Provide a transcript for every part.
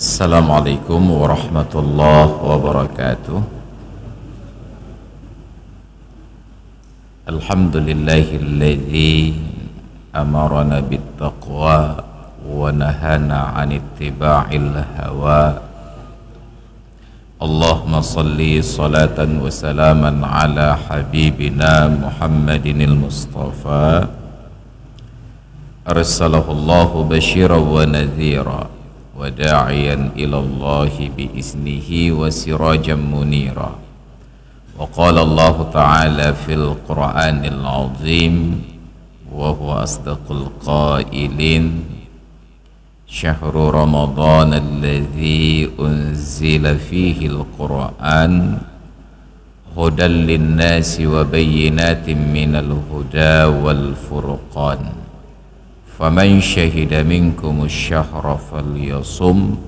Assalamualaikum warahmatullahi wabarakatuh. Alhamdulillahilladzi amarana bittaqwa wa nahana 'anittiba'il hawa. Allahumma salli salatan wa salaman ala habibina Muhammadinil Mustafa arsalahullahu basyiran wa nadhira wa da'iyan ilallahi biiznihi wa sirajan munira. Wa qala Allah ta'ala fil Qur'anil azim wa huwa asdaqul qailin syahru ramadhan alladzi unzila fihi al-Qur'an hudan lin-nasi wa bayyinatin minal huda wal furqan faman syahida minkum asy-syahra falyasum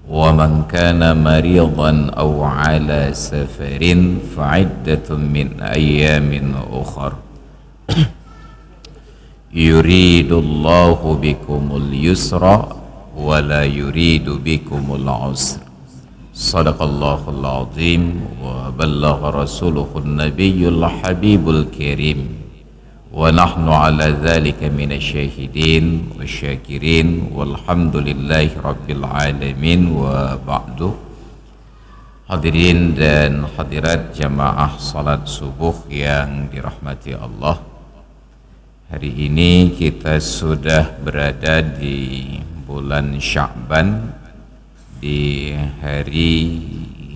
wa man kana maridan aw ala safarin fa'iddatun min ayyamin ukhra yuridullahu bikumul yusra wa la yuridu bikumul usra. Shadaqallahul azim wa ballagha rasuluhun nabiyyul habibul karim wa nahnu ala dhalika minasyahidin wa syakirin walhamdulillahi rabbil alamin wa ba'du. Hadirin dan hadirat jamaah salat subuh yang dirahmati Allah, hari ini kita sudah berada di bulan Sya'ban, di hari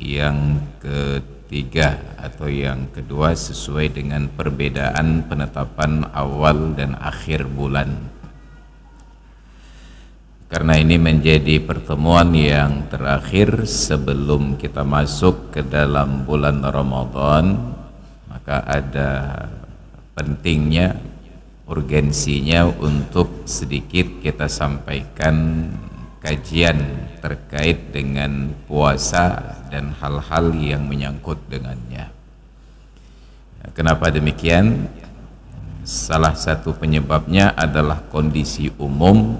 yang ketiga atau yang kedua sesuai dengan perbedaan penetapan awal dan akhir bulan. Karena ini menjadi pertemuan yang terakhir sebelum kita masuk ke dalam bulan Ramadan, maka ada pentingnya, urgensinya untuk sedikit kita sampaikan kajian terkait dengan puasa dan hal-hal yang menyangkut dengannya. Kenapa demikian? Salah satu penyebabnya adalah kondisi umum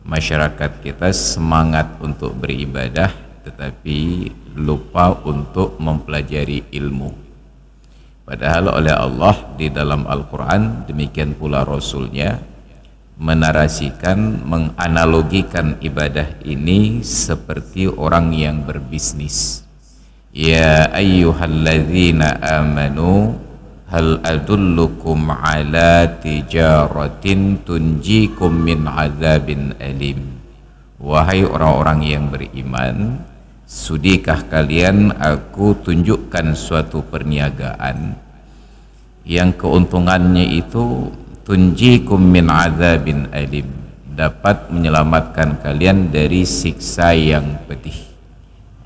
masyarakat kita semangat untuk beribadah tetapi lupa untuk mempelajari ilmu. Padahal oleh Allah di dalam Al-Quran, demikian pula Rasulnya, menarasikan, menganalogikan ibadah ini seperti orang yang berbisnis. Ya ayyuhalladzina amanu hal adullukum ala tijaratin tunjikum min azabin alim. Wahai orang-orang yang beriman, sudikah kalian aku tunjukkan suatu perniagaan yang keuntungannya itu tunjikum min azabin alim, dapat menyelamatkan kalian dari siksa yang pedih.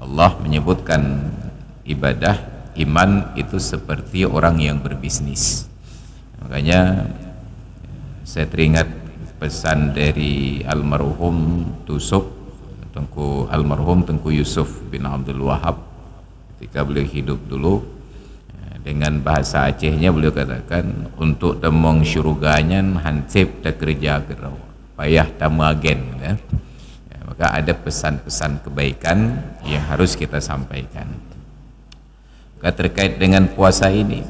Allah menyebutkan ibadah iman itu seperti orang yang berbisnis. Makanya saya teringat pesan dari almarhum Tengku Yusuf bin Abdul Wahab ketika beliau hidup dulu. Dengan bahasa Acehnya beliau katakan, untuk temong syuruganya hansip tak kerja gerau payah tamagen ya. Maka ada pesan-pesan kebaikan yang harus kita sampaikan. Maka terkait dengan puasa ini,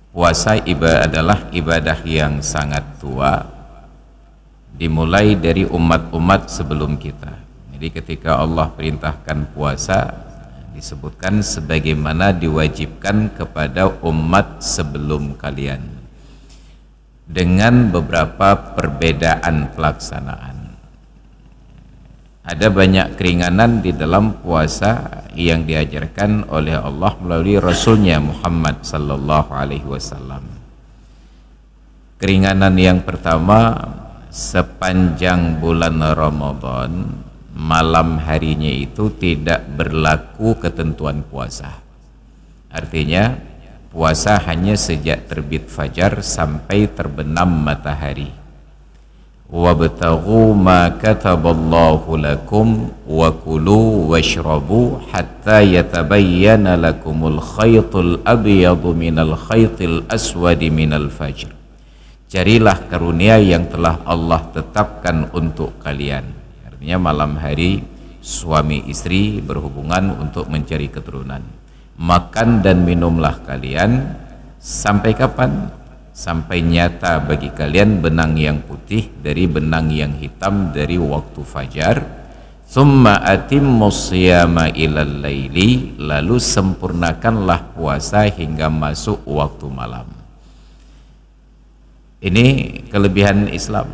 puasa adalah ibadah yang sangat tua, dimulai dari umat-umat sebelum kita. Jadi ketika Allah perintahkan puasa, disebutkan sebagaimana diwajibkan kepada umat sebelum kalian, dengan beberapa perbedaan pelaksanaan. Ada banyak keringanan di dalam puasa yang diajarkan oleh Allah melalui Rasulnya Muhammad sallallahu alaihi wasallam. Keringanan yang pertama, sepanjang bulan Ramadan malam harinya itu tidak berlaku ketentuan puasa. Artinya puasa hanya sejak terbit fajar sampai terbenam matahari. Wabtaghu ma kataballahu lakum wa kulu washrabu hatta yatabayyana lakumul khaytul abyadu minal khaytil aswadi minal fajr. Carilah karunia yang telah Allah tetapkan untuk kalian. Artinya malam hari suami istri berhubungan untuk mencari keturunan. Makan dan minumlah kalian sampai kapan? Sampai nyata bagi kalian benang yang putih dari benang yang hitam dari waktu fajar. Thumma atimmus siyama ilal laili, lalu sempurnakanlah puasa hingga masuk waktu malam. Ini kelebihan Islam.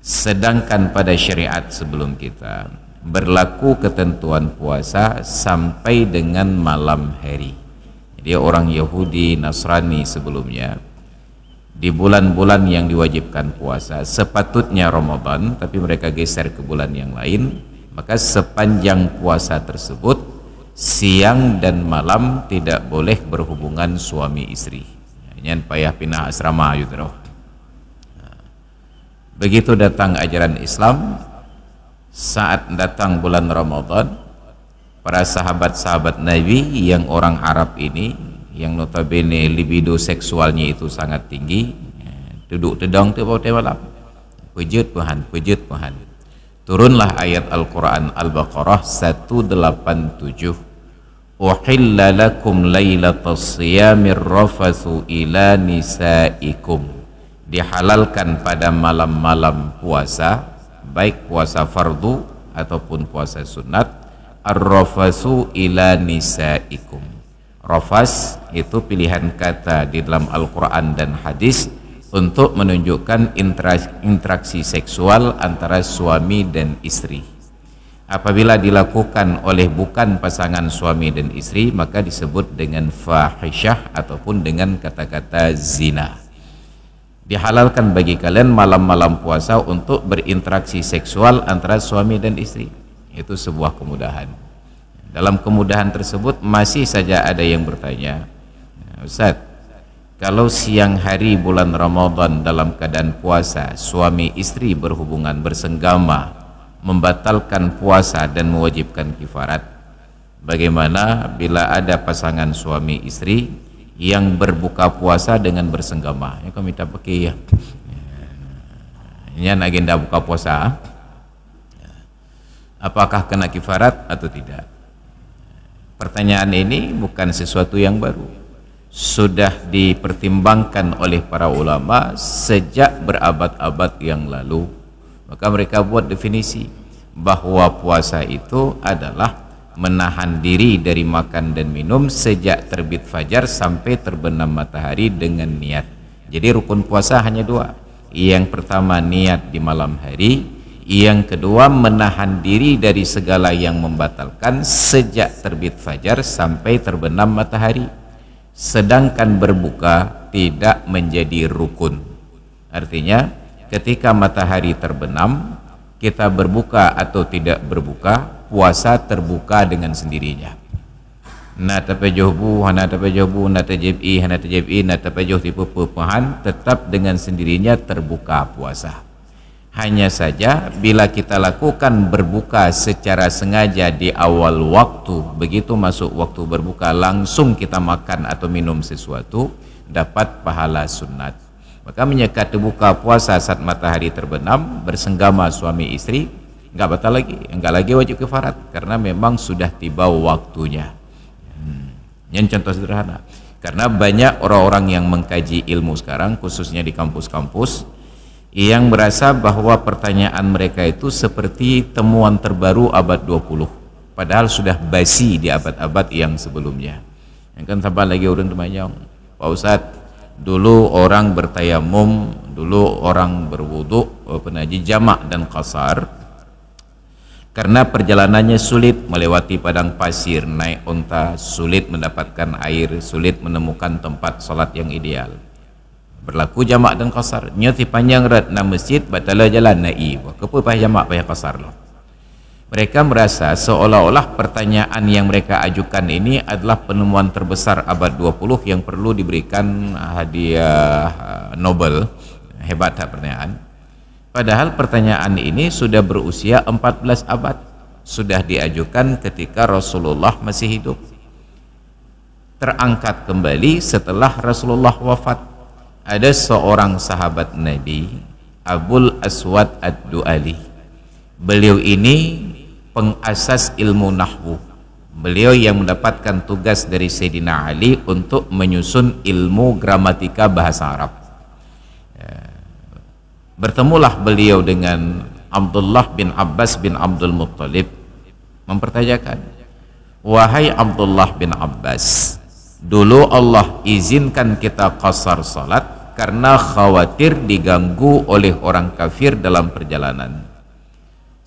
Sedangkan pada syariat sebelum kita berlaku ketentuan puasa sampai dengan malam hari. Jadi orang Yahudi, Nasrani sebelumnya di bulan-bulan yang diwajibkan puasa sepatutnya Ramadan, tapi mereka geser ke bulan yang lain, maka sepanjang puasa tersebut siang dan malam tidak boleh berhubungan suami istri. Nyan payah pindah asrama gitu. Begitu datang ajaran Islam, saat datang bulan Ramadan, para sahabat-sahabat Nabi yang orang Arab ini, yang notabene libido seksualnya itu sangat tinggi, duduk tedang tu pada malam, pejut Tuhan. Turunlah ayat Al-Quran Al-Baqarah 187. Uhilla lakum laylatas siyamir rafathu ila nisaikum. Dihalalkan pada malam-malam puasa, baik puasa fardu ataupun puasa sunat, ar-rafathu ila nisaikum. Rafas itu pilihan kata di dalam Al-Quran dan hadis untuk menunjukkan interaksi seksual antara suami dan istri. Apabila dilakukan oleh bukan pasangan suami dan istri, maka disebut dengan fahisyah ataupun dengan kata-kata zina. Dihalalkan bagi kalian malam-malam puasa untuk berinteraksi seksual antara suami dan istri. Itu sebuah kemudahan. Dalam kemudahan tersebut masih saja ada yang bertanya, Ustaz, kalau siang hari bulan Ramadan dalam keadaan puasa, suami istri berhubungan bersenggama, membatalkan puasa dan mewajibkan kifarat, bagaimana bila ada pasangan suami istri yang berbuka puasa dengan bersenggama? Ya, kami tak pakai ya. Ini agenda buka puasa. Apakah kena kifarat atau tidak? Pertanyaan ini bukan sesuatu yang baru. Sudah dipertimbangkan oleh para ulama sejak berabad-abad yang lalu. Maka mereka buat definisi bahwa puasa itu adalah menahan diri dari makan dan minum sejak terbit fajar sampai terbenam matahari dengan niat. Jadi rukun puasa hanya dua. Yang pertama niat di malam hari, yang kedua menahan diri dari segala yang membatalkan sejak terbit fajar sampai terbenam matahari. Sedangkan berbuka tidak menjadi rukun. Artinya ketika matahari terbenam, kita berbuka atau tidak berbuka, puasa terbuka dengan sendirinya. Na tapajuh bu, hana tapajuh bu, na tajib'i, hana tajib'i, na tapajuh tipu pepahan, tetap dengan sendirinya terbuka puasa. Hanya saja bila kita lakukan berbuka secara sengaja di awal waktu, begitu masuk waktu berbuka langsung kita makan atau minum sesuatu, dapat pahala sunat. Maka menyekat buka puasa saat matahari terbenam bersenggama suami istri enggak batal lagi, enggak lagi wajib kifarat karena memang sudah tiba waktunya. Yang contoh sederhana. Karena banyak orang-orang yang mengkaji ilmu sekarang, khususnya di kampus-kampus, yang merasa bahwa pertanyaan mereka itu seperti temuan terbaru abad 20, padahal sudah basi di abad-abad yang sebelumnya. Yang kan sabar lagi orang temannya, Pak Ustadz, dulu orang bertayamum, dulu orang berwudu, penaji jamak dan qasar karena perjalanannya sulit, melewati padang pasir, naik unta, sulit mendapatkan air, sulit menemukan tempat salat yang ideal. Berlaku jamak dan qasar. Nyati panjang rat na masjid batala jalan nai. Kepo payah jamak payah qasar loh. Mereka merasa seolah-olah pertanyaan yang mereka ajukan ini adalah penemuan terbesar abad 20 yang perlu diberikan hadiah Nobel. Hebat tak pertanyaan. Padahal pertanyaan ini sudah berusia 14 abad. Sudah diajukan ketika Rasulullah masih hidup. Terangkat kembali setelah Rasulullah wafat. Ada seorang sahabat Nabi, Abul Aswad Ad-Du'ali. Beliau ini pengasas ilmu nahwu. Beliau yang mendapatkan tugas dari Sayyidina Ali untuk menyusun ilmu gramatika bahasa Arab. Bertemulah beliau dengan Abdullah bin Abbas bin Abdul Muttalib, mempertanyakan, wahai Abdullah bin Abbas, dulu Allah izinkan kita qasar salat karena khawatir diganggu oleh orang kafir dalam perjalanan.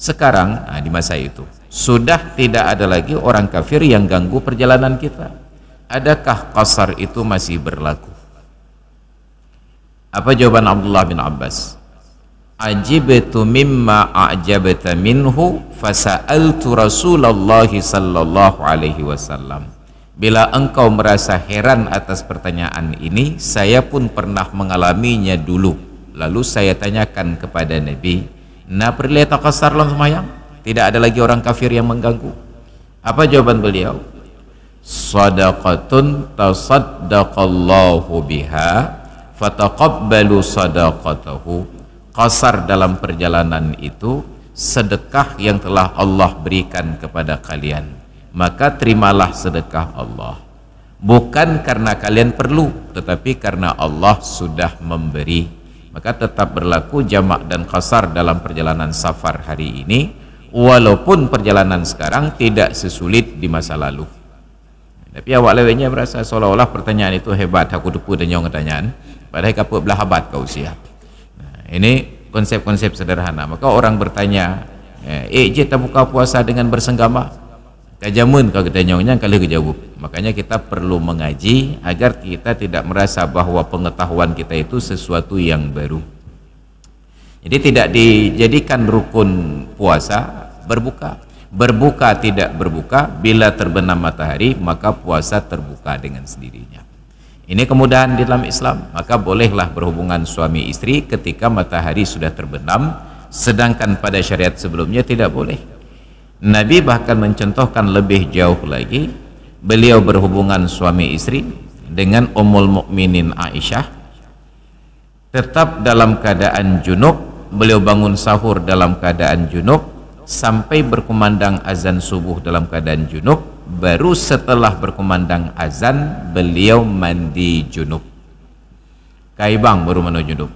Sekarang, di masa itu sudah tidak ada lagi orang kafir yang ganggu perjalanan kita. Adakah qasar itu masih berlaku? Apa jawaban Abdullah bin Abbas? Ajibtu mimma a'jabta minhu fasa'altu Rasulullah sallallahu alaihi wasallam. Bila engkau merasa heran atas pertanyaan ini, saya pun pernah mengalaminya dulu. Lalu saya tanyakan kepada Nabi, "Na perleta qasar lan semayang? Tidak ada lagi orang kafir yang mengganggu?" Apa jawaban beliau? Sadaqatun tasaddaqallahu biha fataqabbalu sadaqatahu. Qasar dalam perjalanan itu sedekah yang telah Allah berikan kepada kalian, maka terimalah sedekah Allah, bukan karena kalian perlu, tetapi karena Allah sudah memberi. Maka tetap berlaku jamak dan qasar dalam perjalanan safar hari ini, walaupun perjalanan sekarang tidak sesulit di masa lalu. Tapi awak lewatnya berasa seolah-olah pertanyaan itu hebat, aku dupu dan nyong pertanyaan, padahal kapuk belah habat kau siap. Ini konsep-konsep sederhana. Maka orang bertanya, je tak buka puasa dengan bersenggama? Kajamun kau ketanyanya kali kejawab. Makanya kita perlu mengaji agar kita tidak merasa bahwa pengetahuan kita itu sesuatu yang baru. Jadi tidak dijadikan rukun puasa berbuka. Berbuka tidak berbuka, bila terbenam matahari maka puasa terbuka dengan sendirinya. Ini kemudahan di dalam Islam. Maka bolehlah berhubungan suami istri ketika matahari sudah terbenam, sedangkan pada syariat sebelumnya tidak boleh. Nabi bahkan mencontohkan lebih jauh lagi. Beliau berhubungan suami istri dengan Ummul Mukminin Aisyah tetap dalam keadaan junub. Beliau bangun sahur dalam keadaan junub sampai berkumandang azan subuh dalam keadaan junub. Baru setelah berkumandang azan beliau mandi junub. Kaibang baru mandi junub.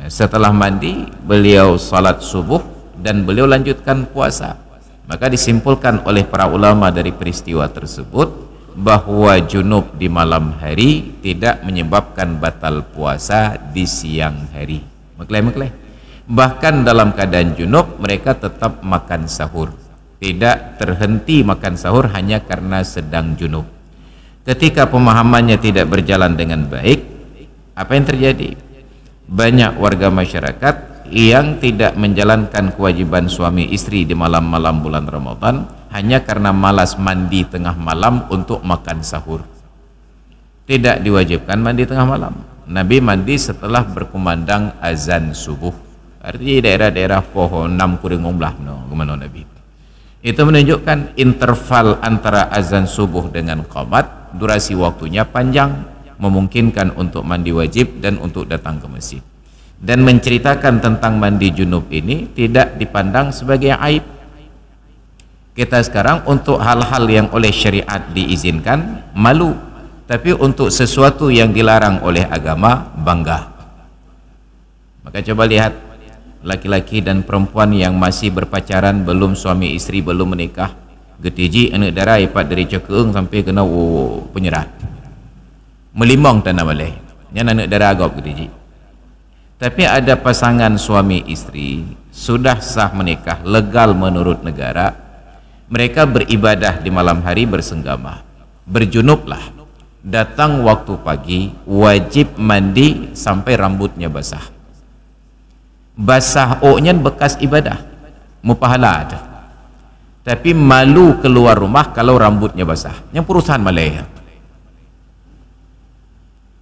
Setelah mandi beliau salat subuh dan beliau lanjutkan puasa. Maka disimpulkan oleh para ulama dari peristiwa tersebut bahwa junub di malam hari tidak menyebabkan batal puasa di siang hari. Mekleh-mekleh. Bahkan dalam keadaan junub mereka tetap makan sahur. Tidak terhenti makan sahur hanya karena sedang junub. Ketika pemahamannya tidak berjalan dengan baik, apa yang terjadi? Banyak warga masyarakat yang tidak menjalankan kewajiban suami istri di malam-malam bulan Ramadan hanya karena malas mandi tengah malam untuk makan sahur. Tidak diwajibkan mandi tengah malam. Nabi mandi setelah berkumandang azan subuh. Artinya daerah-daerah pohon 6 kuring umblah kemana Nabi. Itu menunjukkan interval antara azan subuh dengan qamat, durasi waktunya panjang, memungkinkan untuk mandi wajib dan untuk datang ke masjid. Dan menceritakan tentang mandi junub ini tidak dipandang sebagai aib. Kita sekarang untuk hal-hal yang oleh syariat diizinkan malu, tapi untuk sesuatu yang dilarang oleh agama bangga. Maka coba lihat laki-laki dan perempuan yang masih berpacaran, belum suami istri, belum menikah, getiji anak darah ipat dari cekeung sampai kena penyerat melimong tanah malai yang anak darah agak getiji. Tapi ada pasangan suami istri sudah sah menikah, legal menurut negara, mereka beribadah di malam hari bersenggama, berjunublah, datang waktu pagi wajib mandi sampai rambutnya basah. Basah o-nya bekas ibadah, mupahala ada. Tapi malu keluar rumah kalau rambutnya basah. Yang perusahaan Malaya.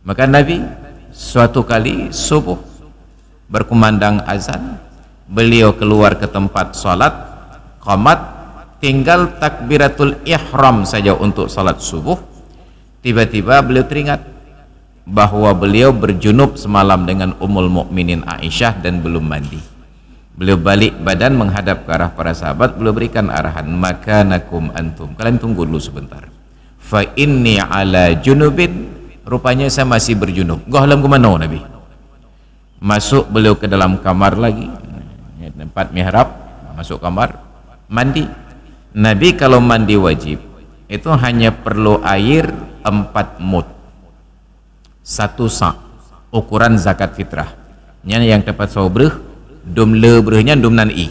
Maka Nabi suatu kali subuh berkumandang azan, beliau keluar ke tempat salat, qamat, tinggal takbiratul ihram saja untuk salat subuh. Tiba-tiba beliau teringat bahwa beliau berjunub semalam dengan Ummul Mukminin Aisyah dan belum mandi. Beliau balik badan menghadap ke arah para sahabat, beliau berikan arahan, makanakum antum, kalian tunggu dulu sebentar, fa inni ala junubin, rupanya saya masih berjunub. Gua halam ke mana Nabi? Masuk beliau ke dalam kamar lagi, tempat mihrab, masuk kamar, mandi. Nabi kalau mandi wajib itu hanya perlu air 4 mud, 1 sa', ukuran zakat fitrah. Yang tepat saubreh, dum le brehnya dum nan i.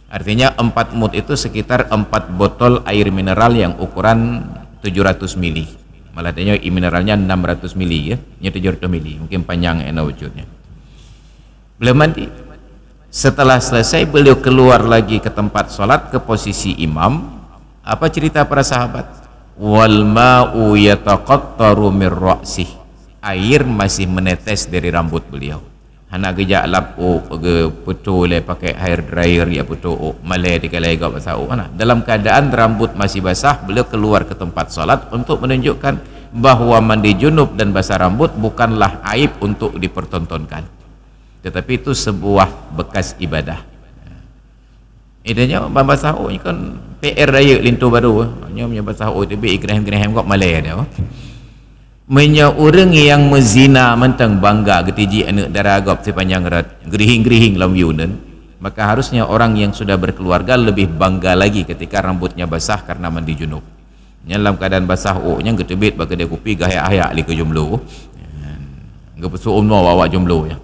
Artinya 4 mud itu sekitar 4 botol air mineral yang ukuran 700 mili. Malah tanya i mineralnya 600 mili ya, nya 700 mili, mungkin panjang wujudnya. Beliau mandi. Setelah selesai beliau keluar lagi ke tempat sholat, ke posisi imam. Apa cerita para sahabat? Wal ma'u yataqattaru min ra'sih, air masih menetes dari rambut beliau. Hana gejak lap ge putu le pakai hair dryer ya putu malai dikalai gak basah mana. Dalam keadaan rambut masih basah, beliau keluar ke tempat sholat untuk menunjukkan bahwa mandi junub dan basah rambut bukanlah aib untuk dipertontonkan, tetapi itu sebuah bekas ibadah. Idanya basah ini kan PR raya lintu baru, hanya basah itu be ikrahim kok malai ada. Menya orang yang mezina mentang bangga getiji anak daragap sepanjang rat gerihing-gerihing lam yunan, maka harusnya orang yang sudah berkeluarga lebih bangga lagi ketika rambutnya basah karena mandi junub. Dalam keadaan basah nya getebit bagi dia kopi gaya-gaya li ke jomblo. Enggak pesu umno bawa jomblo ya.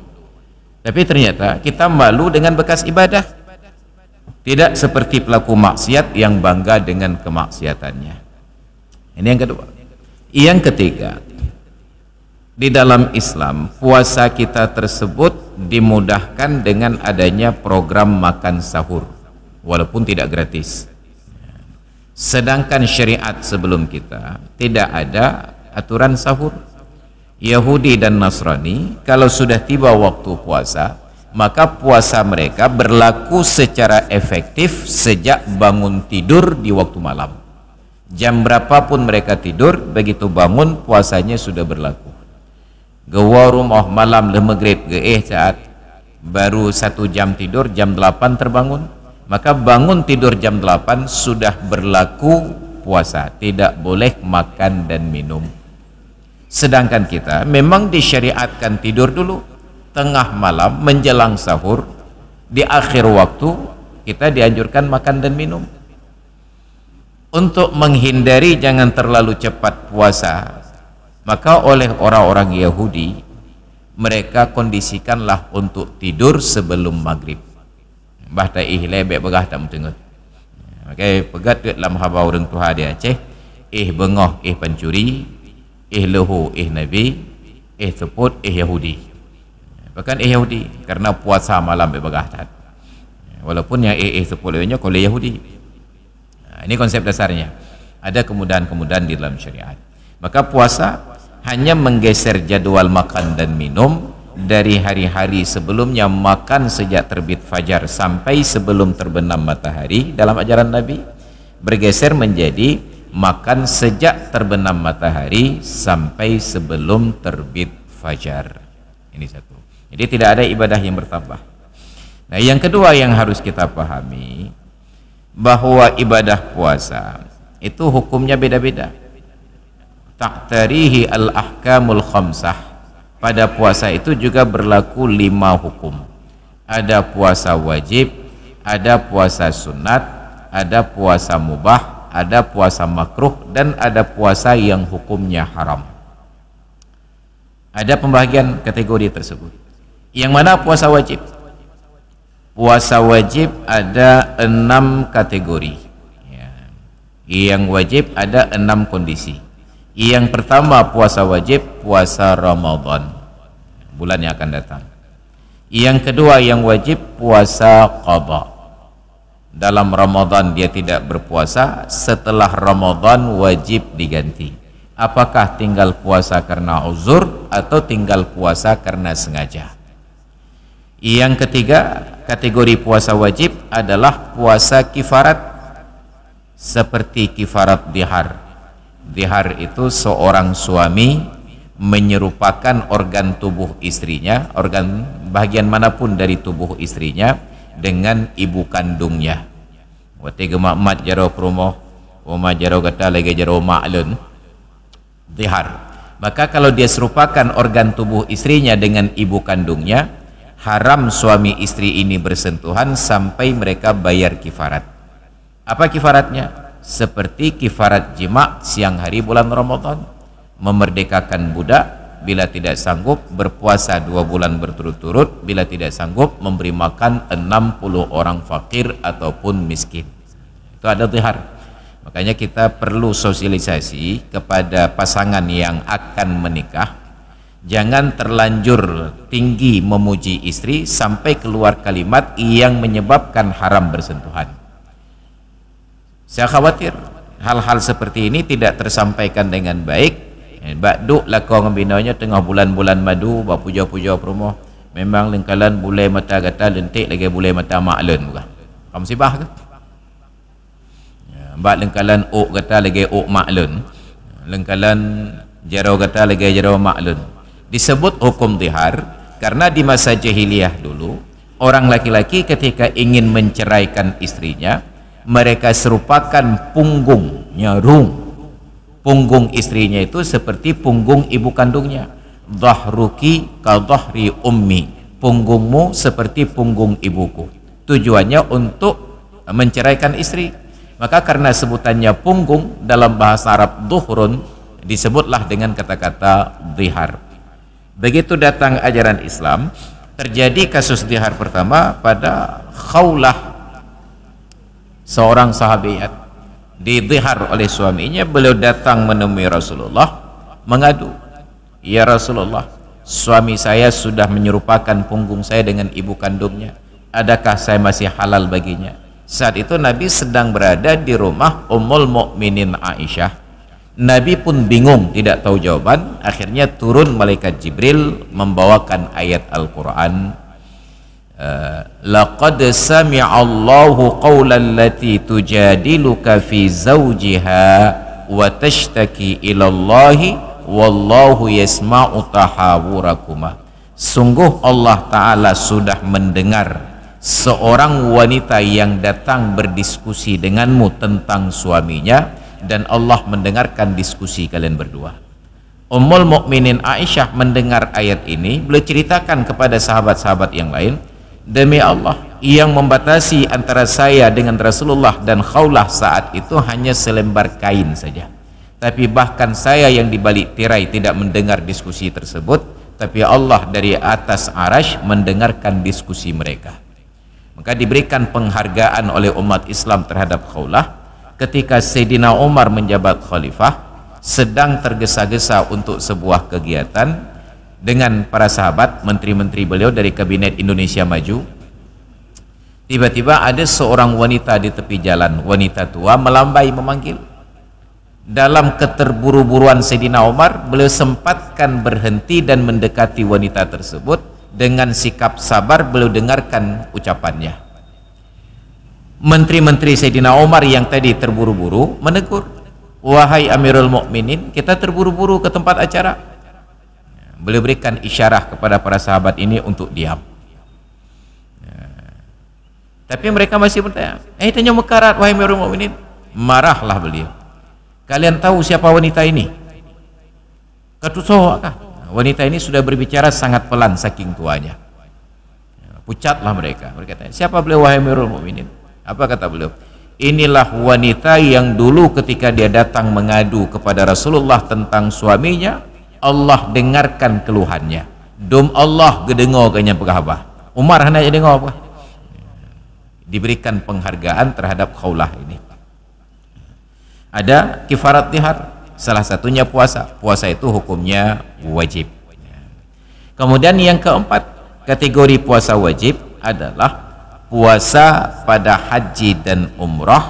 Tapi ternyata kita malu dengan bekas ibadah. Tidak seperti pelaku maksiat yang bangga dengan kemaksiatannya. Ini yang kedua. Yang ketiga, di dalam Islam puasa kita tersebut dimudahkan dengan adanya program makan sahur walaupun tidak gratis. Sedangkan syariat sebelum kita tidak ada aturan sahur. Yahudi dan Nasrani kalau sudah tiba waktu puasa, maka puasa mereka berlaku secara efektif sejak bangun tidur di waktu malam. Jam berapapun mereka tidur, begitu bangun puasanya sudah berlaku. Gawa rumah malam le maghrib saat baru 1 jam tidur, jam 8 terbangun, maka bangun tidur jam 8 sudah berlaku puasa, tidak boleh makan dan minum. Sedangkan kita memang disyariatkan tidur dulu, tengah malam menjelang sahur, di akhir waktu kita dianjurkan makan dan minum. Untuk menghindari jangan terlalu cepat puasa, maka oleh orang-orang Yahudi mereka kondisikanlah untuk tidur sebelum maghrib. Bah tak lebek begah tak mendengar. Maka pegat ke dalam haba orang Tuhan dia Aceh, bengah, pencuri, lehu, nabi, seput, Yahudi. Bahkan Yahudi karena puasa malam begah tak. Walaupun yang seput lainnya kalau Yahudi. Ini konsep dasarnya. Ada kemudahan-kemudahan di dalam syariat. Maka puasa hanya menggeser jadwal makan dan minum dari hari-hari sebelumnya, makan sejak terbit fajar sampai sebelum terbenam matahari dalam ajaran Nabi, bergeser menjadi makan sejak terbenam matahari sampai sebelum terbit fajar. Ini satu. Jadi tidak ada ibadah yang bertambah. Nah, yang kedua yang harus kita pahami, bahwa ibadah puasa itu hukumnya beda-beda. Taqtarihi al-ahkamul khamsah. Pada puasa itu juga berlaku 5 hukum. Ada puasa wajib, ada puasa sunat, ada puasa mubah, ada puasa makruh, dan ada puasa yang hukumnya haram. Ada pembagian kategori tersebut. Yang mana puasa wajib? Puasa wajib ada 6 kategori ya. Yang wajib ada 6 kondisi. Yang pertama puasa wajib, puasa Ramadan, bulan yang akan datang. Yang kedua yang wajib, puasa qada. Dalam Ramadan dia tidak berpuasa, setelah Ramadan wajib diganti. Apakah tinggal puasa karena uzur atau tinggal puasa karena sengaja? Yang ketiga, kategori puasa wajib adalah puasa kifarat, seperti kifarat dihar. Dihar itu seorang suami menyerupakan organ tubuh istrinya, organ bagian manapun dari tubuh istrinya, dengan ibu kandungnya. Wati gemak mat jaro perumoh, oma jaro kata lagi jaro ma'lun, zihar. Maka kalau dia serupakan organ tubuh istrinya dengan ibu kandungnya, haram suami istri ini bersentuhan sampai mereka bayar kifarat. Apa kifaratnya? Seperti kifarat jima siang hari bulan Ramadan, memerdekakan budak, bila tidak sanggup berpuasa 2 bulan berturut-turut, bila tidak sanggup memberi makan 60 orang fakir ataupun miskin. Itu ada zihar. Makanya kita perlu sosialisasi kepada pasangan yang akan menikah, jangan terlanjur tinggi memuji istri sampai keluar kalimat yang menyebabkan haram bersentuhan. Saya khawatir hal-hal seperti ini tidak tersampaikan dengan baik. Bakduk lakau ngembinanya tengah bulan-bulan madu, bapuja-puja promo. Memang lengkalan bulai mata kata lentik lagi bulai mata maklun bukan. Kamu sibah ke? Mbak lengkalan ok kata lagi ok maklun, lengkalan jarau kata lagi jarau maklun. Disebut hukum zihar karena di masa jahiliyah dulu orang laki-laki ketika ingin menceraikan istrinya, mereka serupakan punggungnya punggung istrinya itu seperti punggung ibu kandungnya. Dhahruki ka dhahri ummi, punggungmu seperti punggung ibuku. Tujuannya untuk menceraikan istri. Maka karena sebutannya punggung dalam bahasa Arab dhuhrun, disebutlah dengan kata-kata zihar. Begitu datang ajaran Islam, terjadi kasus zihar pertama pada Khawlah, seorang sahabiat. Dizihar oleh suaminya, beliau datang menemui Rasulullah mengadu, ya Rasulullah, suami saya sudah menyerupakan punggung saya dengan ibu kandungnya, adakah saya masih halal baginya? Saat itu Nabi sedang berada di rumah Ummul Mukminin Aisyah. Nabi pun bingung, tidak tahu jawaban. Akhirnya turun malaikat Jibril membawakan ayat Al-Quran, laqad sami'allahu qawlan lati tujadiluka fi zawjiha wa tashtaki ilallahi wallahu yasma'u tahawurakuma. Sungguh Allah Ta'ala sudah mendengar seorang wanita yang datang berdiskusi denganmu tentang suaminya, dan Allah mendengarkan diskusi kalian berdua. Ummul Mukminin Aisyah mendengar ayat ini, beliau ceritakan kepada sahabat-sahabat yang lain, demi Allah, yang membatasi antara saya dengan Rasulullah dan Khawlah saat itu hanya selembar kain saja. Tapi bahkan saya yang di balik tirai tidak mendengar diskusi tersebut, tapi Allah dari atas arasy mendengarkan diskusi mereka. Maka diberikan penghargaan oleh umat Islam terhadap Khawlah ketika Sayyidina Umar menjabat khalifah, sedang tergesa-gesa untuk sebuah kegiatan dengan para sahabat, menteri-menteri beliau dari kabinet Indonesia Maju. Tiba-tiba ada seorang wanita di tepi jalan, wanita tua melambai memanggil. Dalam keterburu-buruan Sayyidina Umar, beliau sempatkan berhenti dan mendekati wanita tersebut. Dengan sikap sabar beliau dengarkan ucapannya. Menteri-menteri Sayyidina Umar yang tadi terburu-buru menegur, wahai Amirul Mukminin, kita terburu-buru ke tempat acara. Beliau berikan isyarah kepada para sahabat ini untuk diam. Tapi mereka masih bertanya, tanya mekarat wahai Amirul Mukminin. Marahlah beliau, kalian tahu siapa wanita ini? Katusohkah? Wanita ini sudah berbicara sangat pelan saking tuanya. Pucatlah mereka. Mereka tanya, siapa beliau wahai Amirul Mukminin? Apa kata beliau? Inilah wanita yang dulu ketika dia datang mengadu kepada Rasulullah tentang suaminya, Allah dengarkan keluhannya. Dom Allah gedengo kanya pegahbah. Umar hanya dengar apa? Diberikan penghargaan terhadap Khawlah ini. Ada kifarat zihar. Salah satunya puasa. Puasa itu hukumnya wajib. Kemudian yang keempat, kategori puasa wajib adalah puasa pada haji dan umrah,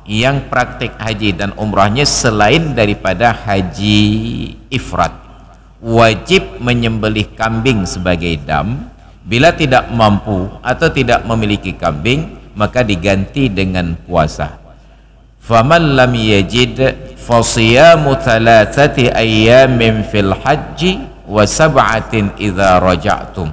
yang praktik haji dan umrahnya selain daripada haji ifrad. Wajib menyembelih kambing sebagai dam. Bila tidak mampu atau tidak memiliki kambing, maka diganti dengan puasa. Faman lam yajid fasiyamu thalathati ayyamin fil hajji wa sab'atin idza raja'tum.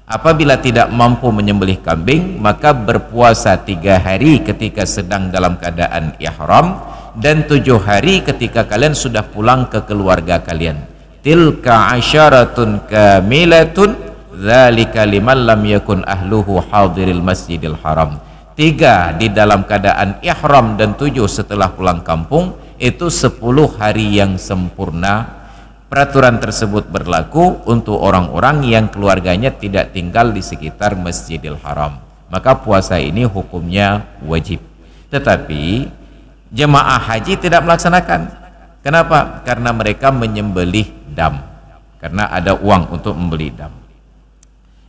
Apabila tidak mampu menyembelih kambing, maka berpuasa 3 hari ketika sedang dalam keadaan ihram, dan 7 hari ketika kalian sudah pulang ke keluarga kalian. Tilka asyaratun kamilatun, dzalika liman lam yakun ahluhu hadiril masjidil haram. 3 di dalam keadaan ihram dan 7 setelah pulang kampung, itu 10 hari yang sempurna. Peraturan tersebut berlaku untuk orang-orang yang keluarganya tidak tinggal di sekitar Masjidil Haram. Maka puasa ini hukumnya wajib. Tetapi jemaah haji tidak melaksanakan. Kenapa? Karena mereka menyembelih dam. Karena ada uang untuk membeli dam.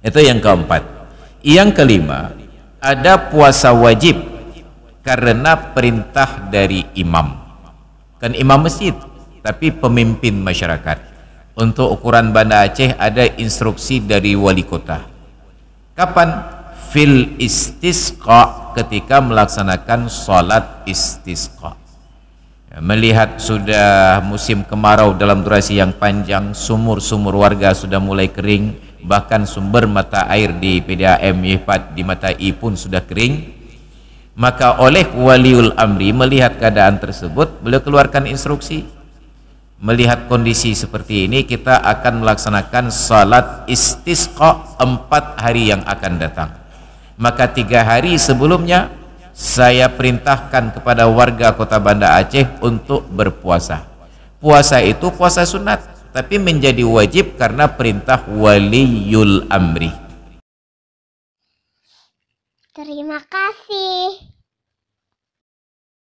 Itu yang keempat. Yang kelima, ada puasa wajib karena perintah dari imam. Kan imam masjid, tapi pemimpin masyarakat. Untuk ukuran Banda Aceh ada instruksi dari wali kota. Kapan? Fil istisqa, ketika melaksanakan salat istisqa. Melihat sudah musim kemarau dalam durasi yang panjang, sumur-sumur warga sudah mulai kering, bahkan sumber mata air di PDAM Yehpat di Mata I pun sudah kering. Maka oleh waliul amri melihat keadaan tersebut, beliau keluarkan instruksi. Melihat kondisi seperti ini, kita akan melaksanakan salat istisqa 4 hari yang akan datang. Maka 3 hari sebelumnya saya perintahkan kepada warga kota Banda Aceh untuk berpuasa. Puasa itu puasa sunat, tapi menjadi wajib karena perintah waliul amri. Terima kasih.